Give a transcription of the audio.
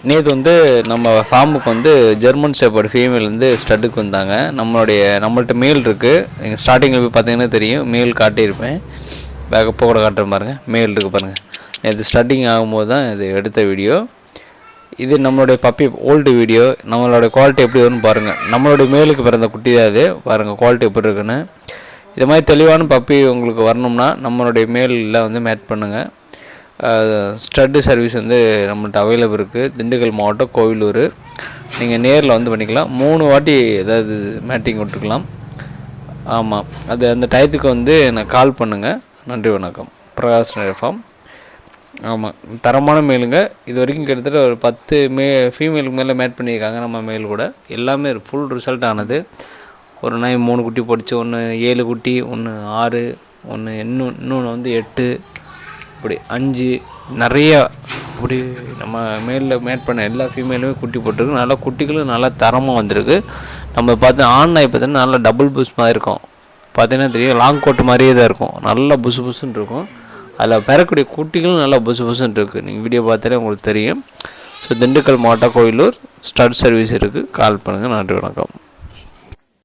நேற்று வந்து நம்ம ஃபார்முக்கு வந்து ஜெர்மன் ஷெப்பர்ட் ஃபீமேல் வந்து ஸ்டட்டுக்கு வந்தாங்க. நம்மள்ட்ட மேல் இருக்குது. நீங்கள் ஸ்டார்டிங்கில் போய் பார்த்தீங்கன்னா தெரியும், மேல் காட்டியிருப்பேன். பேக்கப்போ கூட காட்டுற பாருங்கள், மேல் இருக்குது பாருங்கள். நேற்று ஸ்டட்டிங் ஆகும்போது தான் இது எடுத்த வீடியோ. இது நம்மளுடைய பப்பி ஓல்டு வீடியோ. நம்மளோட குவாலிட்டி எப்படி வரும்னு பாருங்கள். நம்மளுடைய மேலுக்கு பிறந்த குட்டி தான் இது. பாருங்கள் குவாலிட்டி எப்படி இருக்குன்னு. இது மாதிரி தெளிவான பப்பி உங்களுக்கு வரணும்னா நம்மளுடைய மேலில் வந்து மேட் பண்ணுங்கள். ஸ்டட்டு சர்வீஸ் வந்து நம்மள்ட்ட அவைலபிள் இருக்குது. திண்டுக்கல் மாவட்டம் கோவிலூர். நீங்கள் நேரில் வந்து பண்ணிக்கலாம். 3 வாட்டி ஏதாவது மேட்டிங் விட்டுருக்கலாம். ஆமாம், அது அந்த டயத்துக்கு வந்து எனக்கு கால் பண்ணுங்கள். நன்றி, வணக்கம். பிரகாஷ் ஃபார்ம். ஆமாம், தரமான மேலுங்க. இது வரைக்கும் கிட்டத்தட்ட ஒரு 10 ஃபீமேலுக்கு மேலே மேட் பண்ணியிருக்காங்க நம்ம மேல் கூட. எல்லாமே ஃபுல் ரிசல்ட் ஆனது. ஒரு நாய் 3 குட்டி போட்டுச்சு, ஒன்று 7 குட்டி, ஒன்று 6, ஒன்று இன்னொன்று வந்து 8, இப்படி 5 நிறையா. இப்படி நம்ம மேலில் மேட் பண்ண எல்லா ஃபீமேலுமே குட்டி போட்டிருக்கு. நல்லா குட்டிகளும் நல்லா தரமாக வந்திருக்கு. நம்ம பார்த்து ஆண் நாய் பார்த்தீங்கன்னா நல்லா டபுள் புஷ் மாதிரி இருக்கும். பார்த்தீங்கன்னா தெரியும், லாங் கோட் மாதிரியே தான் இருக்கும். நல்லா புசு புசுன்னு இருக்கும். அதில் பெறக்கூடிய குட்டிகளும் நல்லா புசு புசுன்னு இருக்குது. நீங்கள் வீடியோ பார்த்தாலே உங்களுக்கு தெரியும். ஸோ திண்டுக்கல் மாவட்டம் கோவிலூர் ஸ்டட் சர்வீஸ் இருக்குது. கால் பண்ணுங்கள். நன்றி, வணக்கம்.